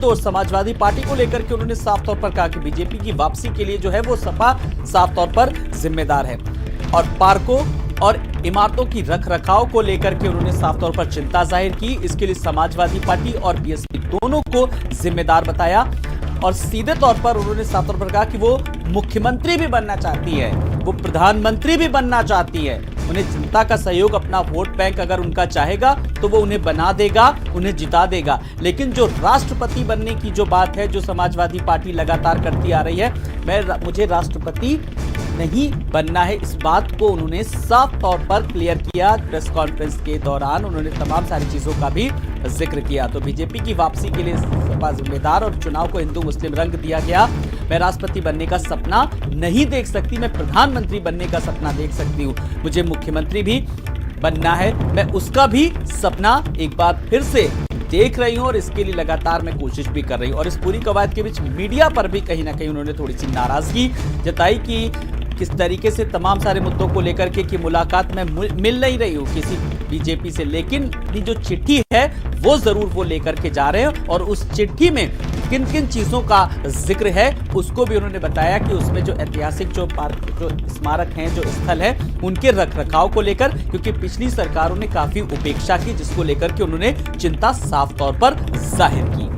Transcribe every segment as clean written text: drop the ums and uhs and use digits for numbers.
तो समाजवादी पार्टी को लेकर के उन्होंने साफ तौर पर कहा कि बीजेपी की वापसी के लिए जो है वो सपा साफ तौर पर जिम्मेदार है और पार्कों और इमारतों की रखरखाव को लेकर के उन्होंने साफ तौर पर चिंता जाहिर की। इसके लिए समाजवादी पार्टी और बीएसपी दोनों को जिम्मेदार बताया और सीधे तौर पर उन्होंने साफ तौर पर कहा कि वो मुख्यमंत्री भी बनना चाहती है, वो प्रधानमंत्री भी बनना चाहती है। उन्हें जनता का सहयोग, अपना वोट बैंक अगर उनका चाहेगा तो वो उन्हें बना देगा, उन्हें जिता देगा। लेकिन जो राष्ट्रपति बनने की जो बात है, जो समाजवादी पार्टी लगातार करती आ रही है, मुझे राष्ट्रपति नहीं बनना है, इस बात को उन्होंने साफ तौर पर क्लियर किया। प्रेस कॉन्फ्रेंस के दौरान उन्होंने तमाम सारी चीजों का भी जिक्र किया। तो बीजेपी की वापसी के लिए सपा जिम्मेदार और चुनाव को हिंदू मुस्लिम रंग दिया गया। मैं राष्ट्रपति बनने का सपना नहीं देख सकती, मैं प्रधानमंत्री बनने का सपना देख सकती हूँ। मुझे मुख्यमंत्री भी बनना है, मैं उसका भी सपना एक बार फिर से देख रही हूं और इसके लिए लगातार मैं कोशिश भी कर रही हूं। और इस पूरी कवायद के बीच मीडिया पर भी कहीं ना कहीं उन्होंने थोड़ी सी नाराजगी जताई कि किस तरीके से तमाम सारे मुद्दों को लेकर के कि मुलाकात में मिल नहीं रही हूं किसी बीजेपी से, लेकिन ये जो चिट्ठी है वो जरूर वो लेकर के जा रहे हैं और उस चिट्ठी में किन किन चीजों का जिक्र है उसको भी उन्होंने बताया कि उसमें जो ऐतिहासिक जो पार्क, जो स्मारक हैं, जो स्थल है, उनके रखरखाव को लेकर, क्योंकि पिछली सरकारों ने काफी उपेक्षा की, जिसको लेकर के उन्होंने चिंता साफ तौर पर जाहिर की।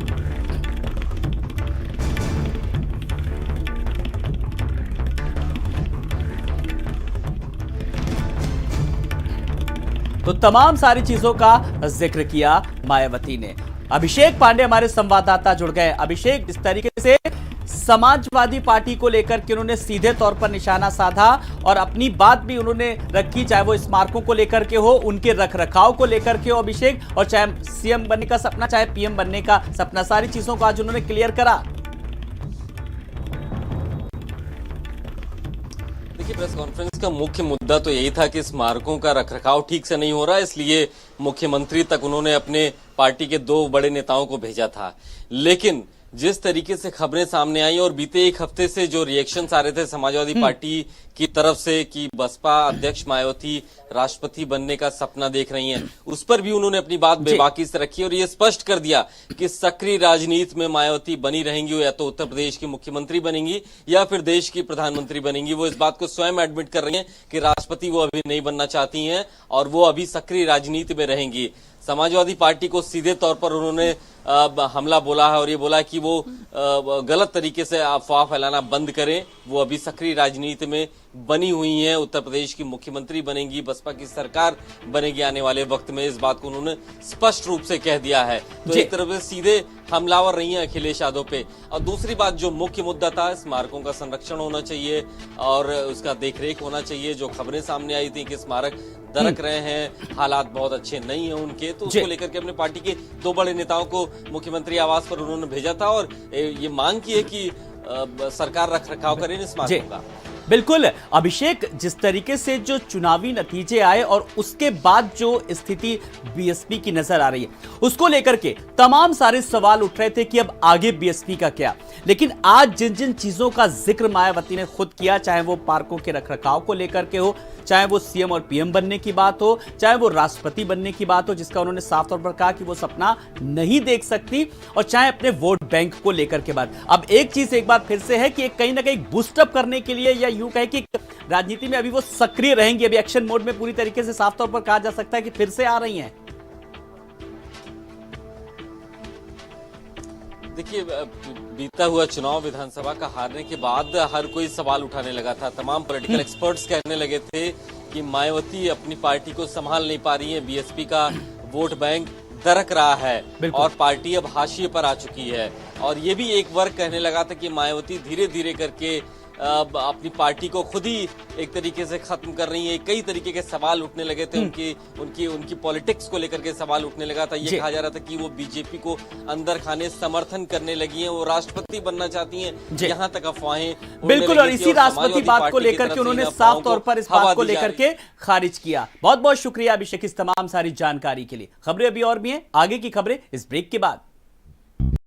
तो तमाम सारी चीजों का जिक्र किया मायावती ने। अभिषेक पांडे हमारे संवाददाता जुड़ गए। अभिषेक, इस तरीके से समाजवादी पार्टी को लेकर के उन्होंने सीधे तौर पर निशाना साधा और अपनी बात भी उन्होंने रखी, चाहे वो स्मारकों को लेकर के हो, उनके रखरखाव को लेकर के हो अभिषेक, और चाहे सीएम बनने का सपना, चाहे पीएम बनने का सपना, सारी चीजों को आज उन्होंने क्लियर करा। देखिए, प्रेस कॉन्फ्रेंस का मुख्य मुद्दा तो यही था कि स्मारकों का रखरखाव ठीक से नहीं हो रहा है, इसलिए मुख्यमंत्री तक उन्होंने अपने पार्टी के दो बड़े नेताओं को भेजा था। लेकिन जिस तरीके से खबरें सामने आई और बीते एक हफ्ते से जो रिएक्शंस आ रहे थे समाजवादी पार्टी की तरफ से कि बसपा अध्यक्ष मायावती राष्ट्रपति बनने का सपना देख रही हैं, उस पर भी उन्होंने अपनी बात बेबाकी से रखी और ये स्पष्ट कर दिया कि सक्रिय राजनीति में मायावती बनी रहेंगी, या तो उत्तर प्रदेश की मुख्यमंत्री बनेंगी या फिर देश की प्रधानमंत्री बनेंगी। वो इस बात को स्वयं एडमिट कर रही हैं कि राष्ट्रपति वो अभी नहीं बनना चाहती हैं और वो अभी सक्रिय राजनीति में रहेंगी। समाजवादी पार्टी को सीधे तौर पर उन्होंने हमला बोला है और ये बोला कि वो गलत तरीके से अफवाह फैलाना बंद करें। वो अभी सक्रिय राजनीति में बनी हुई हैं, उत्तर प्रदेश की मुख्यमंत्री बनेंगी, बसपा की सरकार बनेगी आने वाले वक्त में, इस बात को उन्होंने स्पष्ट रूप से कह दिया है। तो एक तरफ से सीधे हमलावर रही हैं अखिलेश यादव पे। और दूसरी बात, जो मुख्य मुद्दा था, स्मारकों का संरक्षण होना चाहिए और उसका देखरेख होना चाहिए। जो खबरें सामने आई थी कि स्मारक दरक रहे हैं, हालात बहुत अच्छे नहीं है उनके, तो उसको लेकर के अपने पार्टी के दो बड़े नेताओं को मुख्यमंत्री आवास पर उन्होंने भेजा था और ये मांग की है कि सरकार रखरखाव करे इन स्मारकों का। बिल्कुल अभिषेक, जिस तरीके से जो चुनावी नतीजे आए और उसके बाद जो स्थिति बीएसपी की नजर आ रही है, उसको लेकर के तमाम सारे सवाल उठ रहे थे कि अब आगे बीएसपी का क्या। लेकिन आज जिन जिन चीजों का जिक्र मायावती ने खुद किया, चाहे वो पार्कों के रखरखाव को लेकर के हो, चाहे वो सीएम और पीएम बनने की बात हो, चाहे वो राष्ट्रपति बनने की बात हो, जिसका उन्होंने साफ तौर पर कहा कि वो सपना नहीं देख सकती, और चाहे अपने वोट बैंक को लेकर के बात। अब एक चीज एक बार फिर से है कि कहीं ना कहीं बूस्टअप करने के लिए, या यूं कहे कि राजनीति में अभी वो सक्रिय रहेंगी, अभी एक्शन मोड में पूरी तरीके से साफ तौर पर कहा जा सकता है कि फिर से आ रही हैं। देखिए, बीता हुआ चुनाव विधानसभा का हारने के बाद हर कोई सवाल उठाने लगा था। तमाम पॉलिटिकल एक्सपर्ट्स कहने लगे थे कि मायावती अपनी पार्टी को संभाल नहीं पा रही है, बीएसपी का वोट बैंक दरक रहा है और पार्टी अब हाशिए पर आ चुकी है। और ये भी एक वर्ग कहने लगा था कि मायावती धीरे धीरे करके अपनी पार्टी को खुद ही एक तरीके से खत्म कर रही है। कई तरीके के सवाल उठने लगे थे, उनकी पॉलिटिक्स को लेकर के सवाल उठने लगा था। ये कहा जा रहा था कि वो बीजेपी को अंदर खाने समर्थन करने लगी हैं, वो राष्ट्रपति बनना चाहती हैं, यहाँ तक अफवाहें। बिल्कुल, और इसी राष्ट्रपति बात को लेकर के उन्होंने साफ तौर पर इस बात को लेकर के खारिज किया। बहुत बहुत शुक्रिया अभिषेक इस तमाम सारी जानकारी के लिए। खबरें अभी और भी हैं, आगे की खबरें इस ब्रेक के बाद।